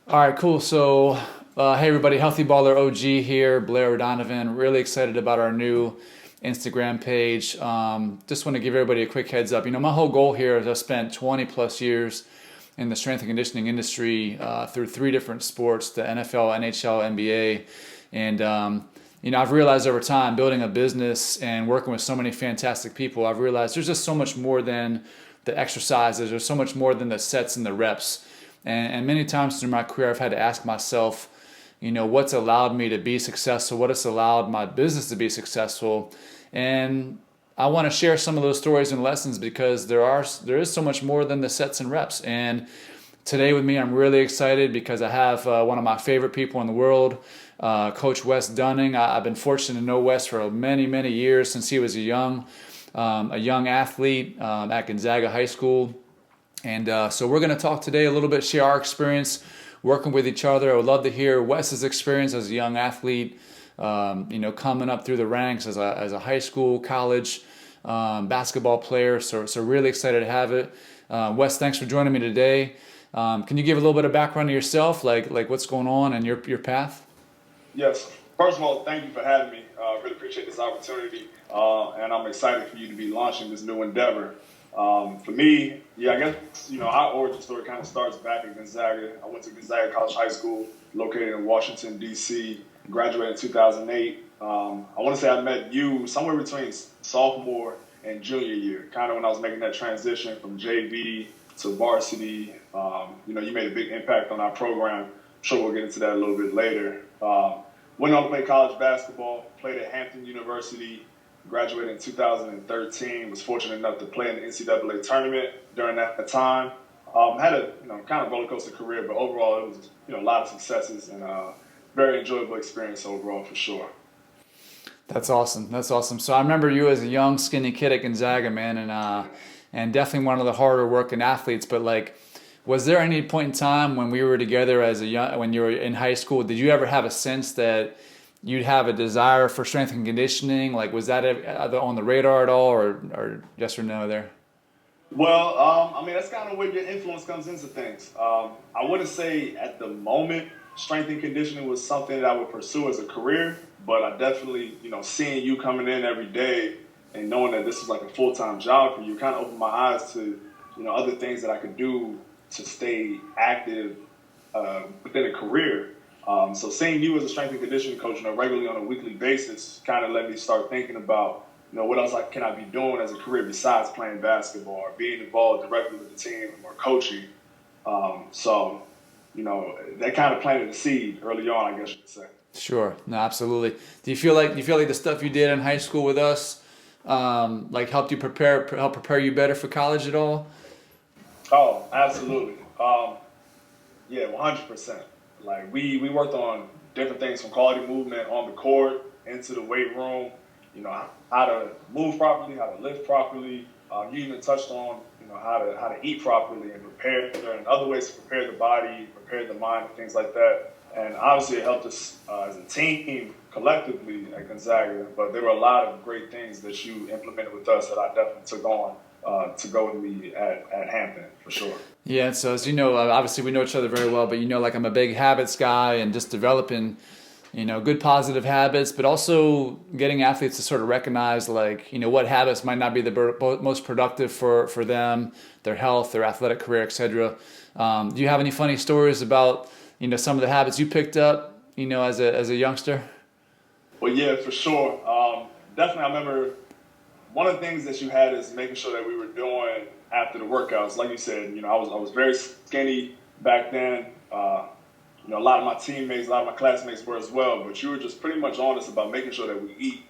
All right, cool. So, hey everybody, Healthy Baller OG here, Blair Donovan. Really excited about our new Instagram page. Just want to give everybody a quick heads up. My whole goal here is I've spent 20 plus years in the strength and conditioning industry through three different sports: the NFL, NHL, NBA, and I've realized over time, building a business and working with so many fantastic people, I've realized there's just so much more than the exercises. There's so much more than the sets and the reps. And many times through my career, I've had to ask myself, what's allowed me to be successful? What has allowed my business to be successful? And I want to share some of those stories and lessons because there is so much more than the sets and reps. And today with me, I'm really excited because I have one of my favorite people in the world, Coach Wes Dunning. I've been fortunate to know Wes for many, many years since he was a young athlete at Gonzaga High School. And so we're going to talk today a little bit, share our experience working with each other. I would love to hear Wes's experience as a young athlete, coming up through the ranks as a high school, college basketball player. So really excited to have it. Wes, thanks for joining me today. Can you give a little bit of background to yourself, like what's going on and your path? Yes. First of all, thank you for having me. Really appreciate this opportunity, and I'm excited for you to be launching this new endeavor. For me, I guess, our origin story kind of starts back at Gonzaga. I went to Gonzaga College High School, located in Washington, D.C., graduated in 2008. I want to say I met you somewhere between sophomore and junior year, kind of when I was making that transition from JV to varsity. You made a big impact on our program. I'm sure we'll get into that a little bit later. Went on to play college basketball, played at Hampton University, graduated in 2013, was fortunate enough to play in the NCAA tournament during that time. Had a kind of roller coaster career, but overall it was a lot of successes and very enjoyable experience overall for sure. That's awesome. That's awesome. So I remember you as a young, skinny kid at Gonzaga, man, and definitely one of the harder working athletes. But was there any point in time when we were together when you were in high school? Did you ever have a sense that you'd have a desire for strength and conditioning? Was that on the radar at all, or yes or no there? Well, that's kind of where your influence comes into things. I wouldn't say at the moment strength and conditioning was something that I would pursue as a career, but I definitely, seeing you coming in every day and knowing that this is like a full-time job for you kind of opened my eyes to, other things that I could do to stay active within a career. So seeing you as a strength and conditioning coach, regularly on a weekly basis, kind of let me start thinking about, what else can I be doing as a career besides playing basketball or being involved directly with the team or coaching. That kind of planted a seed early on, I guess you could say. Sure. No, absolutely. Do you feel like the stuff you did in high school with us, helped prepare you better for college at all? Oh, absolutely. Yeah, 100%. We worked on different things from quality movement on the court into the weight room, how to move properly, how to lift properly. You even touched on, how to eat properly and prepare and other ways to prepare the body, prepare the mind, and things like that. And obviously it helped us as a team collectively at Gonzaga, but there were a lot of great things that you implemented with us that I definitely took on to go with me at Hampton for sure. Yeah. So as you know, obviously we know each other very well, but I'm a big habits guy and just developing good positive habits, but also getting athletes to sort of recognize what habits might not be the most productive for them, their health, their athletic career, etc. Do you have any funny stories about some of the habits you picked up as a youngster? Well, yeah, for sure. Definitely, I remember one of the things that you had is making sure that we were doing after the workouts. Like you said, I was very skinny back then. A lot of my teammates, a lot of my classmates were as well, but you were just pretty much honest about making sure that we eat.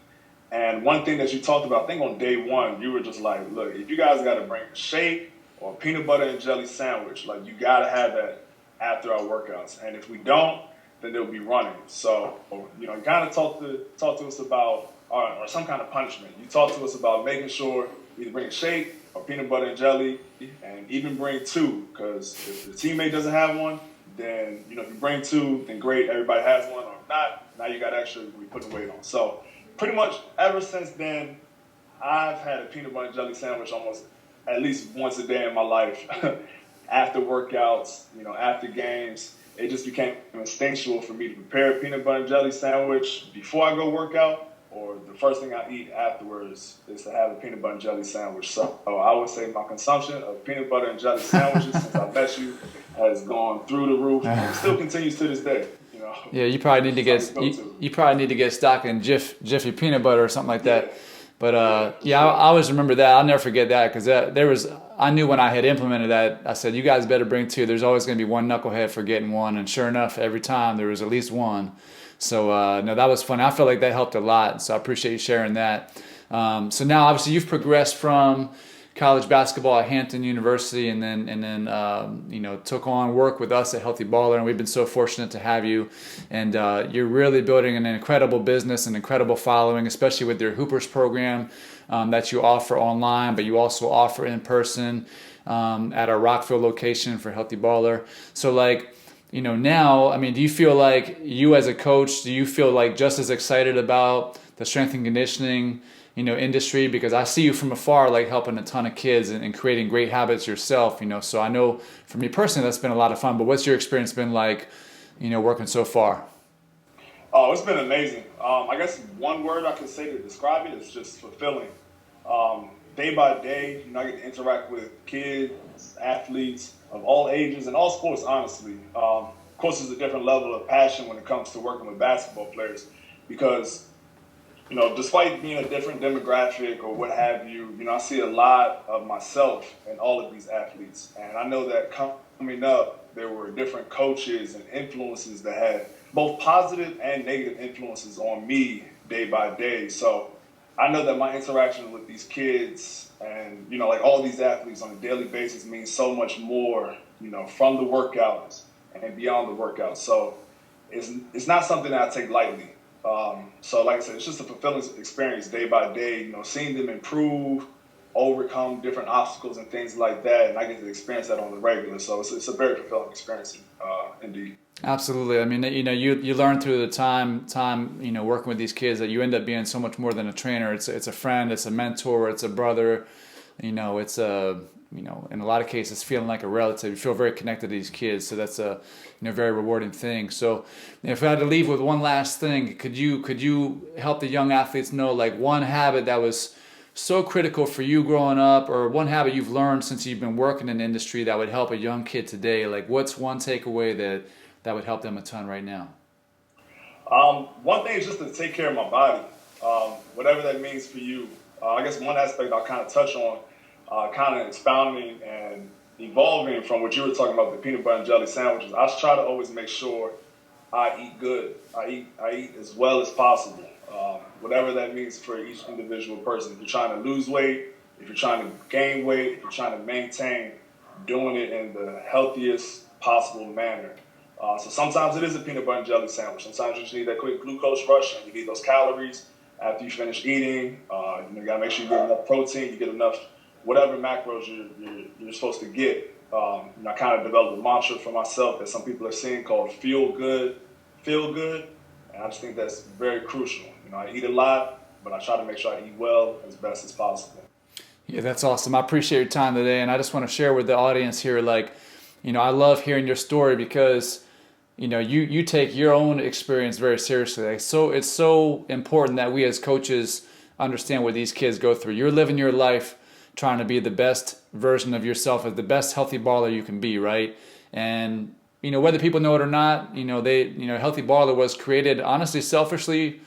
And one thing that you talked about, I think on day one, you were just like, look, if you guys got to bring a shake or a peanut butter and jelly sandwich, you got to have that after our workouts. And if we don't, then they'll be running. So, you kind of talk to us about, or some kind of punishment. You talk to us about making sure either bring a shake or peanut butter and jelly, and even bring two, because if the teammate doesn't have one, then, if you bring two, then great, everybody has one, or if not, now you got to actually be putting weight on. So pretty much ever since then, I've had a peanut butter and jelly sandwich almost at least once a day in my life after workouts, after games. it just became instinctual for me to prepare a peanut butter and jelly sandwich before I go work out, or the first thing I eat afterwards is to have a peanut butter and jelly sandwich. So I would say my consumption of peanut butter and jelly sandwiches since I met you has gone through the roof and still continues to this day. You know. Yeah, you probably need to get you probably need to get stock in Jiffy peanut butter or something like that. Yeah. But I always remember that. I'll never forget that because I knew when I had implemented that, I said, you guys better bring two. There's always going to be one knucklehead for getting one. And sure enough, every time there was at least one. So, no, that was fun. I felt like that helped a lot. So I appreciate you sharing that. So now, obviously, you've progressed from college basketball at Hampton University and then took on work with us at Healthy Baller. And we've been so fortunate to have you. And you're really building an incredible business, an incredible following, especially with your Hoopers program that you offer online, but you also offer in person at our Rockville location for Healthy Baller. So now, I mean, do you feel like you as a coach, do you feel like just as excited about the strength and conditioning, industry? Because I see you from afar, like helping a ton of kids and creating great habits yourself, so I know for me personally, that's been a lot of fun, but what's your experience been like, working so far? Oh, it's been amazing. I guess one word I could say to describe it is just fulfilling. Day by day, I get to interact with kids, athletes of all ages and all sports, honestly. Of course, there's a different level of passion when it comes to working with basketball players because, despite being a different demographic or what have you, I see a lot of myself in all of these athletes. And I know that coming up, there were different coaches and influences that had both positive and negative influences on me day by day. So I know that my interaction with these kids and, all these athletes on a daily basis means so much more, from the workouts and beyond the workouts. So it's not something that I take lightly. So like I said, it's just a fulfilling experience day by day, seeing them improve, overcome different obstacles and things like that. And I get to experience that on the regular. So it's a very fulfilling experience, indeed. Absolutely. I mean, you learn through the time, working with these kids that you end up being so much more than a trainer. It's a friend, it's a mentor, it's a brother, it's in a lot of cases feeling like a relative. You feel very connected to these kids. So that's a, very rewarding thing. So if I had to leave with one last thing, could you help the young athletes know one habit that was so critical for you growing up, or one habit you've learned since you've been working in the industry that would help a young kid today? What's one takeaway that would help them a ton right now? One thing is just to take care of my body, whatever that means for you. I guess one aspect I'll kind of touch on, kind of expounding and evolving from what you were talking about, the peanut butter and jelly sandwiches. I try to always make sure I eat good. I eat as well as possible, whatever that means for each individual person. If you're trying to lose weight, if you're trying to gain weight, if you're trying to maintain, doing it in the healthiest possible manner. So sometimes it is a peanut butter and jelly sandwich. Sometimes you just need that quick glucose rush and you need those calories after you finish eating. You got to make sure you get enough protein, you get enough whatever macros you're supposed to get. I kind of developed a mantra for myself that some people are seeing called feel good. And I just think that's very crucial. I eat a lot, but I try to make sure I eat well as best as possible. Yeah, that's awesome. I appreciate your time today. And I just want to share with the audience here, I love hearing your story because you take your own experience very seriously. So it's so important that we as coaches understand what these kids go through. You're living your life trying to be the best version of yourself, as the best healthy baller you can be, right? And whether people know it or not, Healthy Baller was created honestly, selfishly,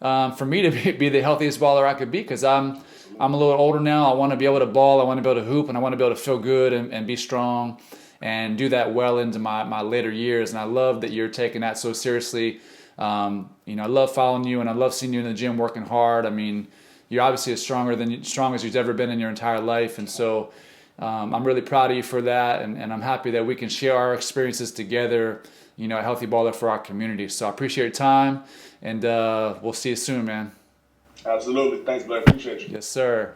for me to be the healthiest baller I could be, because I'm a little older now. I want to be able to ball, I want to be able to hoop, and I want to be able to feel good and be strong and do that well into my later years. And I love that you're taking that so seriously. I love following you, and I love seeing you in the gym working hard. I mean, you're obviously as strong as you've ever been in your entire life. And so I'm really proud of you for that. And I'm happy that we can share our experiences together, at Healthy Baller for our community. So I appreciate your time, and we'll see you soon, man. Absolutely. Thanks, Blair. Appreciate you. Yes, sir.